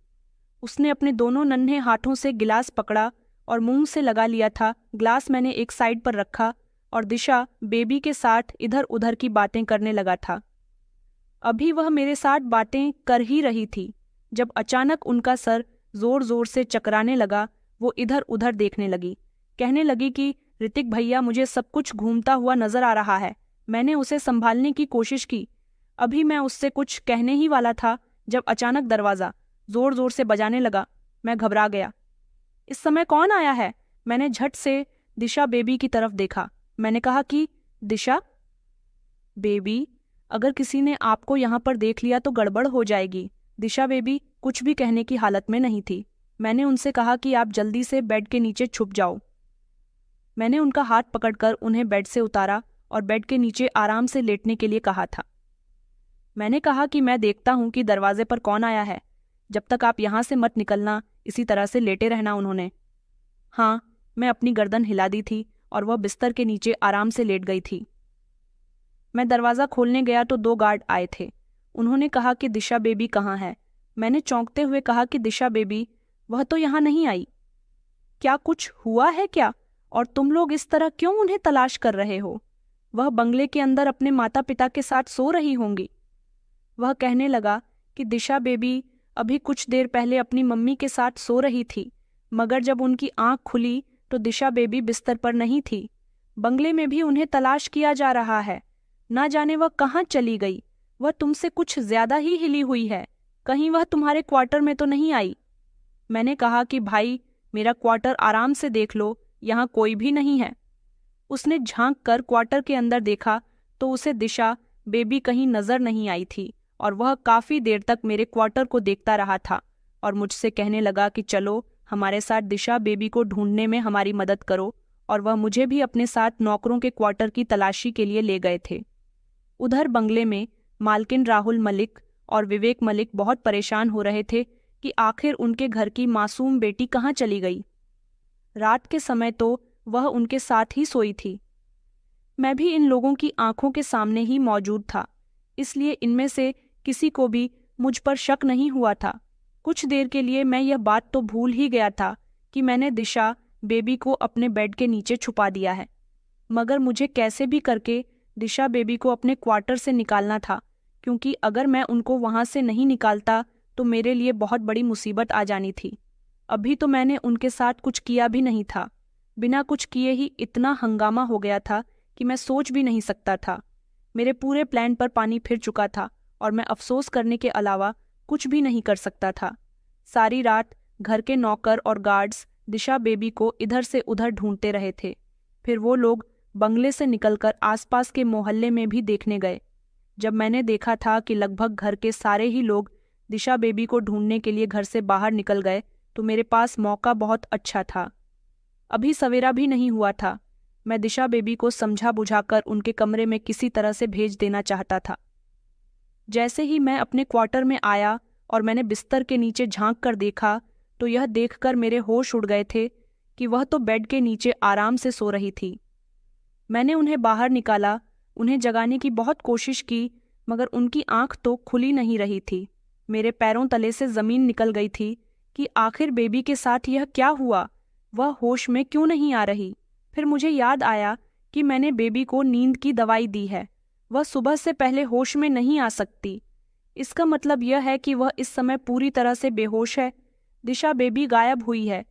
उसने अपने दोनों नन्हे हाथों से गिलास पकड़ा और मुंह से लगा लिया था। ग्लास मैंने एक साइड पर रखा और दिशा बेबी के साथ इधर उधर की बातें करने लगा था। अभी वह मेरे साथ बातें कर ही रही थी जब अचानक उनका सर जोर जोर से चकराने लगा। वो इधर उधर देखने लगी, कहने लगी कि ऋतिक भैया, मुझे सब कुछ घूमता हुआ नजर आ रहा है। मैंने उसे संभालने की कोशिश की। अभी मैं उससे कुछ कहने ही वाला था जब अचानक दरवाज़ा जोर जोर से बजाने लगा। मैं घबरा गया। इस समय कौन आया है? मैंने झट से दिशा बेबी की तरफ देखा। मैंने कहा कि दिशा बेबी, अगर किसी ने आपको यहाँ पर देख लिया तो गड़बड़ हो जाएगी। दिशा बेबी कुछ भी कहने की हालत में नहीं थी। मैंने उनसे कहा कि आप जल्दी से बेड के नीचे छुप जाओ। मैंने उनका हाथ पकड़कर उन्हें बेड से उतारा और बेड के नीचे आराम से लेटने के लिए कहा था। मैंने कहा कि मैं देखता हूँ कि दरवाजे पर कौन आया है, जब तक आप यहाँ से मत निकलना, इसी तरह से लेटे रहना। उन्होंने हाँ, मैं अपनी गर्दन हिला दी थी और वह बिस्तर के नीचे आराम से लेट गई थी। मैं दरवाज़ा खोलने गया तो 2 गार्ड आए थे। उन्होंने कहा कि दिशा बेबी कहाँ है? मैंने चौंकते हुए कहा कि दिशा बेबी, वह तो यहाँ नहीं आई। क्या कुछ हुआ है क्या? और तुम लोग इस तरह क्यों उन्हें तलाश कर रहे हो? वह बंगले के अंदर अपने माता पिता के साथ सो रही होंगी। वह कहने लगा कि दिशा बेबी अभी कुछ देर पहले अपनी मम्मी के साथ सो रही थी, मगर जब उनकी आंख खुली तो दिशा बेबी बिस्तर पर नहीं थी। बंगले में भी उन्हें तलाश किया जा रहा है। ना जाने वह कहाँ चली गई। वह तुमसे कुछ ज्यादा ही हिली हुई है। कहीं वह तुम्हारे क्वार्टर में तो नहीं आई? मैंने कहा कि भाई, मेरा क्वार्टर आराम से देख लो, यहाँ कोई भी नहीं है। उसने झांक कर क्वार्टर के अंदर देखा तो उसे दिशा बेबी कहीं नजर नहीं आई थी और वह काफी देर तक मेरे क्वार्टर को देखता रहा था और मुझसे कहने लगा कि चलो हमारे साथ दिशा बेबी को ढूंढने में हमारी मदद करो, और वह मुझे भी अपने साथ नौकरों के क्वार्टर की तलाशी के लिए ले गए थे। उधर बंगले में मालकिन राहुल मलिक और विवेक मलिक बहुत परेशान हो रहे थे कि आखिर उनके घर की मासूम बेटी कहाँ चली गई। रात के समय तो वह उनके साथ ही सोई थी। मैं भी इन लोगों की आंखों के सामने ही मौजूद था, इसलिए इनमें से किसी को भी मुझ पर शक नहीं हुआ था। कुछ देर के लिए मैं यह बात तो भूल ही गया था कि मैंने दिशा बेबी को अपने बेड के नीचे छुपा दिया है, मगर मुझे कैसे भी करके दिशा बेबी को अपने क्वार्टर से निकालना था, क्योंकि अगर मैं उनको वहां से नहीं निकालता तो मेरे लिए बहुत बड़ी मुसीबत आ जानी थी। अभी तो मैंने उनके साथ कुछ किया भी नहीं था। बिना कुछ किए ही इतना हंगामा हो गया था कि मैं सोच भी नहीं सकता था। मेरे पूरे प्लान पर पानी फिर चुका था और मैं अफसोस करने के अलावा कुछ भी नहीं कर सकता था। सारी रात घर के नौकर और गार्ड्स दिशा बेबी को इधर से उधर ढूंढते रहे थे। फिर वो लोग बंगले से निकलकर आसपास के मोहल्ले में भी देखने गए। जब मैंने देखा था कि लगभग घर के सारे ही लोग दिशा बेबी को ढूंढने के लिए घर से बाहर निकल गए, तो मेरे पास मौका बहुत अच्छा था। अभी सवेरा भी नहीं हुआ था। मैं दिशा बेबी को समझा बुझाकर उनके कमरे में किसी तरह से भेज देना चाहता था। जैसे ही मैं अपने क्वार्टर में आया और मैंने बिस्तर के नीचे झांक कर देखा तो यह देखकर मेरे होश उड़ गए थे कि वह तो बेड के नीचे आराम से सो रही थी। मैंने उन्हें बाहर निकाला, उन्हें जगाने की बहुत कोशिश की, मगर उनकी आंख तो खुली नहीं रही थी। मेरे पैरों तले से जमीन निकल गई थी कि आखिर बेबी के साथ यह क्या हुआ, वह होश में क्यों नहीं आ रही। फिर मुझे याद आया कि मैंने बेबी को नींद की दवाई दी है, वह सुबह से पहले होश में नहीं आ सकती। इसका मतलब यह है कि वह इस समय पूरी तरह से बेहोश है। दिशा बेबी गायब हुई है।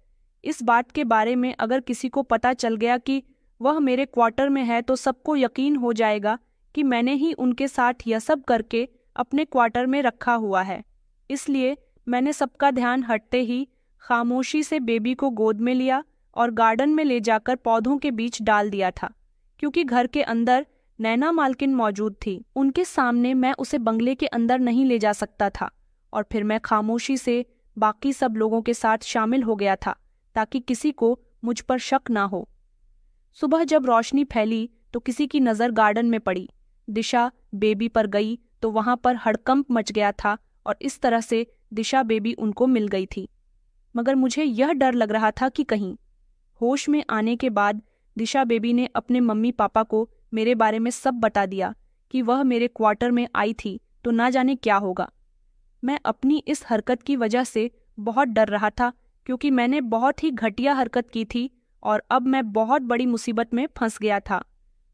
इस बात के बारे में अगर किसी को पता चल गया कि वह मेरे क्वार्टर में है तो सबको यकीन हो जाएगा कि मैंने ही उनके साथ यह सब करके अपने क्वार्टर में रखा हुआ है। इसलिए मैंने सबका ध्यान हटते ही खामोशी से बेबी को गोद में लिया और गार्डन में ले जाकर पौधों के बीच डाल दिया था। क्योंकि घर के अंदर नैना मालकिन मौजूद थी, उनके सामने मैं उसे बंगले के अंदर नहीं ले जा सकता था। और फिर मैं खामोशी से बाकी सब लोगों के साथ शामिल हो गया था ताकि किसी को मुझ पर शक ना हो। सुबह जब रोशनी फैली तो किसी की नज़र गार्डन में पड़ी। दिशा बेबी पर गई तो वहां पर हड़कंप मच गया था और इस तरह से दिशा बेबी उनको मिल गई थी। मगर मुझे यह डर लग रहा था कि कहीं होश में आने के बाद दिशा बेबी ने अपने मम्मी पापा को मेरे बारे में सब बता दिया कि वह मेरे क्वार्टर में आई थी तो ना जाने क्या होगा। मैं अपनी इस हरकत की वजह से बहुत डर रहा था क्योंकि मैंने बहुत ही घटिया हरकत की थी और अब मैं बहुत बड़ी मुसीबत में फंस गया था।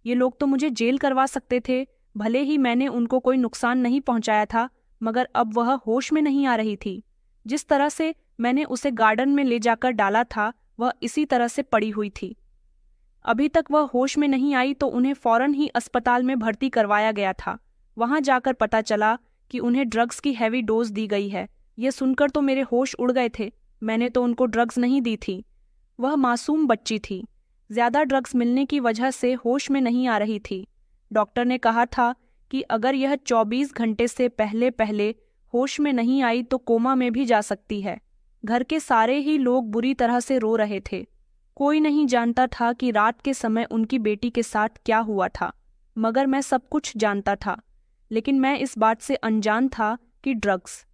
ये लोग तो मुझे जेल करवा सकते थे, भले ही मैंने उनको कोई नुकसान नहीं पहुंचाया था, मगर अब वह होश में नहीं आ रही थी। जिस तरह से मैंने उसे गार्डन में ले जाकर डाला था वह इसी तरह से पड़ी हुई थी। अभी तक वह होश में नहीं आई तो उन्हें फौरन ही अस्पताल में भर्ती करवाया गया था। वहां जाकर पता चला कि उन्हें ड्रग्स की हैवी डोज दी गई है। यह सुनकर तो मेरे होश उड़ गए थे। मैंने तो उनको ड्रग्स नहीं दी थी, वह मासूम बच्ची थी। ज्यादा ड्रग्स मिलने की वजह से होश में नहीं आ रही थी। डॉक्टर ने कहा था कि अगर यह 24 घंटे से पहले पहले होश में नहीं आई तो कोमा में भी जा सकती है। घर के सारे ही लोग बुरी तरह से रो रहे थे। कोई नहीं जानता था कि रात के समय उनकी बेटी के साथ क्या हुआ था, मगर मैं सब कुछ जानता था। लेकिन मैं इस बात से अनजान था कि ड्रग्स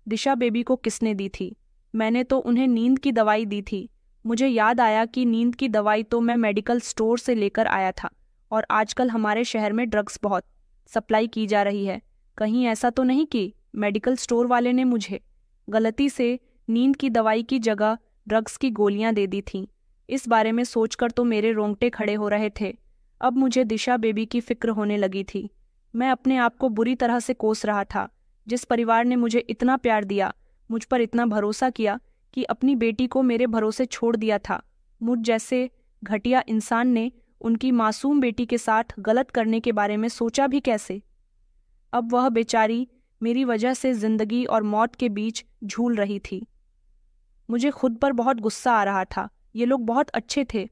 दिशा बेबी को किसने दी थी। मैंने तो उन्हें नींद की दवाई दी थी। मुझे याद आया कि नींद की दवाई तो मैं मेडिकल स्टोर से लेकर आया था और आजकल हमारे शहर में ड्रग्स बहुत सप्लाई की जा रही है। कहीं ऐसा तो नहीं कि मेडिकल स्टोर वाले ने मुझे गलती से नींद की दवाई की जगह ड्रग्स की गोलियां दे दी थीं। इस बारे में सोचकर तो मेरे रोंगटे खड़े हो रहे थे। अब मुझे दिशा बेबी की फिक्र होने लगी थी। मैं अपने आप को बुरी तरह से कोस रहा था। जिस परिवार ने मुझे इतना प्यार दिया, मुझ पर इतना भरोसा किया कि अपनी बेटी को मेरे भरोसे छोड़ दिया था, मुझ जैसे घटिया इंसान ने उनकी मासूम बेटी के साथ गलत करने के बारे में सोचा भी कैसे। अब वह बेचारी मेरी वजह से जिंदगी और मौत के बीच झूल रही थी। मुझे खुद पर बहुत गुस्सा आ रहा था। ये लोग बहुत अच्छे थे।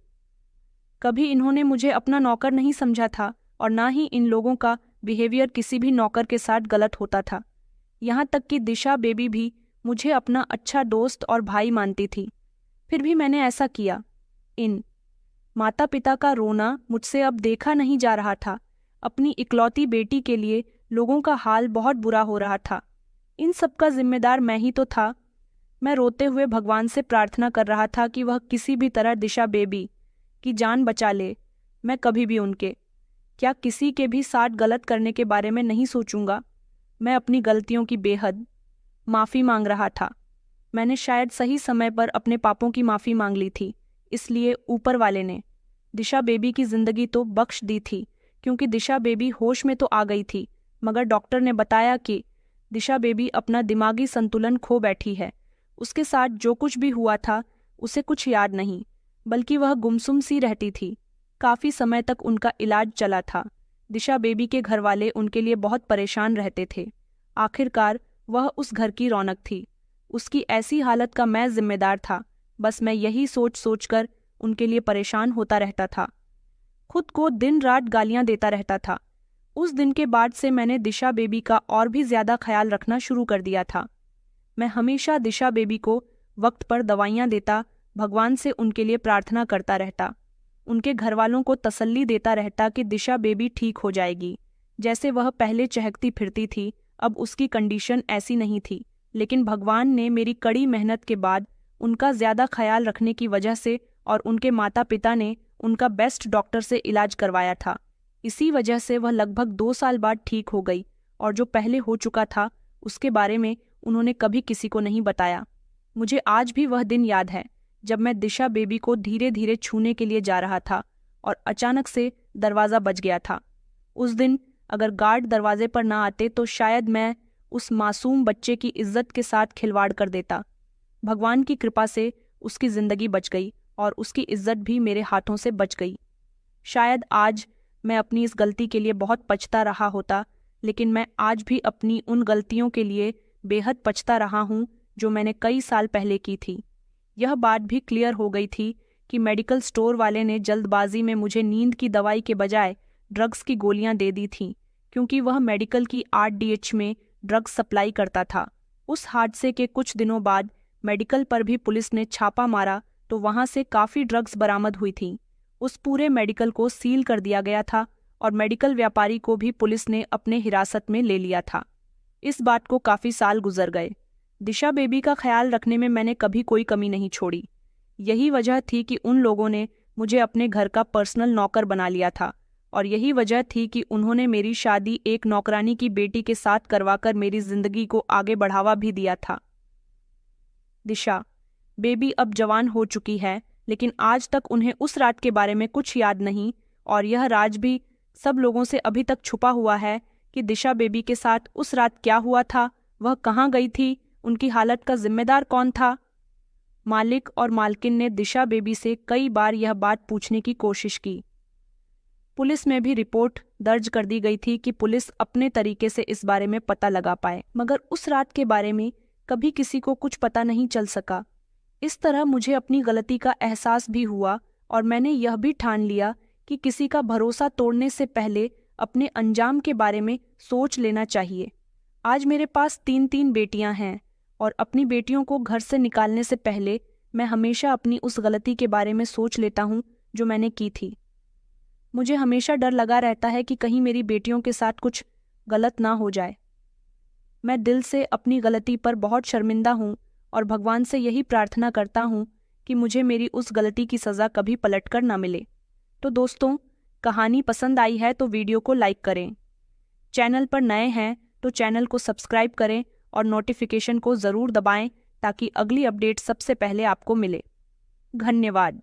कभी इन्होंने मुझे अपना नौकर नहीं समझा था और ना ही इन लोगों का बिहेवियर किसी भी नौकर के साथ गलत होता था। यहाँ तक कि दिशा बेबी भी मुझे अपना अच्छा दोस्त और भाई मानती थी। फिर भी मैंने ऐसा किया। इन माता पिता का रोना मुझसे अब देखा नहीं जा रहा था। अपनी इकलौती बेटी के लिए लोगों का हाल बहुत बुरा हो रहा था। इन सब का जिम्मेदार मैं ही तो था। मैं रोते हुए भगवान से प्रार्थना कर रहा था कि वह किसी भी तरह दिशा बेबी की जान बचा ले। मैं कभी भी उनके क्या किसी के भी साथ गलत करने के बारे में नहीं सोचूंगा। मैं अपनी गलतियों की बेहद माफ़ी मांग रहा था। मैंने शायद सही समय पर अपने पापों की माफ़ी मांग ली थी, इसलिए ऊपर वाले ने दिशा बेबी की ज़िंदगी तो बख्श दी थी क्योंकि दिशा बेबी होश में तो आ गई थी, मगर डॉक्टर ने बताया कि दिशा बेबी अपना दिमागी संतुलन खो बैठी है। उसके साथ जो कुछ भी हुआ था उसे कुछ याद नहीं, बल्कि वह गुमसुम सी रहती थी। काफ़ी समय तक उनका इलाज चला था। दिशा बेबी के घरवाले उनके लिए बहुत परेशान रहते थे। आखिरकार वह उस घर की रौनक थी। उसकी ऐसी हालत का मैं जिम्मेदार था। बस मैं यही सोच सोचकर उनके लिए परेशान होता रहता था। खुद को दिन रात गालियां देता रहता था। उस दिन के बाद से मैंने दिशा बेबी का और भी ज़्यादा ख्याल रखना शुरू कर दिया था। मैं हमेशा दिशा बेबी को वक्त पर दवाइयाँ देता, भगवान से उनके लिए प्रार्थना करता रहता। उनके घरवालों को तसल्ली देता रहता कि दिशा बेबी ठीक हो जाएगी। जैसे वह पहले चहकती फिरती थी, अब उसकी कंडीशन ऐसी नहीं थी। लेकिन भगवान ने मेरी कड़ी मेहनत के बाद, उनका ज़्यादा ख्याल रखने की वजह से और उनके माता पिता ने उनका बेस्ट डॉक्टर से इलाज करवाया था, इसी वजह से वह लगभग 2 साल बाद ठीक हो गई। और जो पहले हो चुका था उसके बारे में उन्होंने कभी किसी को नहीं बताया। मुझे आज भी वह दिन याद है जब मैं दिशा बेबी को धीरे धीरे छूने के लिए जा रहा था और अचानक से दरवाज़ा बज गया था। उस दिन अगर गार्ड दरवाजे पर ना आते तो शायद मैं उस मासूम बच्चे की इज्जत के साथ खिलवाड़ कर देता। भगवान की कृपा से उसकी ज़िंदगी बच गई और उसकी इज्जत भी मेरे हाथों से बच गई। शायद आज मैं अपनी इस गलती के लिए बहुत पछता रहा होता, लेकिन मैं आज भी अपनी उन गलतियों के लिए बेहद पछता रहा हूँ जो मैंने कई साल पहले की थी। यह बात भी क्लियर हो गई थी कि मेडिकल स्टोर वाले ने जल्दबाजी में मुझे नींद की दवाई के बजाय ड्रग्स की गोलियां दे दी थीं, क्योंकि वह मेडिकल की RDH में ड्रग्स सप्लाई करता था। उस हादसे के कुछ दिनों बाद मेडिकल पर भी पुलिस ने छापा मारा तो वहां से काफ़ी ड्रग्स बरामद हुई थीं। उस पूरे मेडिकल को सील कर दिया गया था और मेडिकल व्यापारी को भी पुलिस ने अपने हिरासत में ले लिया था। इस बात को काफ़ी साल गुजर गए। दिशा बेबी का ख्याल रखने में मैंने कभी कोई कमी नहीं छोड़ी। यही वजह थी कि उन लोगों ने मुझे अपने घर का पर्सनल नौकर बना लिया था, और यही वजह थी कि उन्होंने मेरी शादी एक नौकरानी की बेटी के साथ करवाकर मेरी जिंदगी को आगे बढ़ावा भी दिया था। दिशा बेबी अब जवान हो चुकी है, लेकिन आज तक उन्हें उस रात के बारे में कुछ याद नहीं, और यह राज भी सब लोगों से अभी तक छुपा हुआ है कि दिशा बेबी के साथ उस रात क्या हुआ था, वह कहाँ गई थी, उनकी हालत का जिम्मेदार कौन था। मालिक और मालकिन ने दिशा बेबी से कई बार यह बात पूछने की कोशिश की। पुलिस में भी रिपोर्ट दर्ज कर दी गई थी कि पुलिस अपने तरीके से इस बारे में पता लगा पाए, मगर उस रात के बारे में कभी किसी को कुछ पता नहीं चल सका। इस तरह मुझे अपनी गलती का एहसास भी हुआ और मैंने यह भी ठान लिया कि किसी का भरोसा तोड़ने से पहले अपने अंजाम के बारे में सोच लेना चाहिए। आज मेरे पास 3 बेटियां हैं और अपनी बेटियों को घर से निकालने से पहले मैं हमेशा अपनी उस गलती के बारे में सोच लेता हूँ जो मैंने की थी। मुझे हमेशा डर लगा रहता है कि कहीं मेरी बेटियों के साथ कुछ गलत ना हो जाए। मैं दिल से अपनी गलती पर बहुत शर्मिंदा हूँ और भगवान से यही प्रार्थना करता हूँ कि मुझे मेरी उस गलती की सज़ा कभी पलटकर ना मिले। तो दोस्तों, कहानी पसंद आई है तो वीडियो को लाइक करें। चैनल पर नए हैं तो चैनल को सब्सक्राइब करें और नोटिफिकेशन को ज़रूर दबाएं ताकि अगली अपडेट सबसे पहले आपको मिले। धन्यवाद।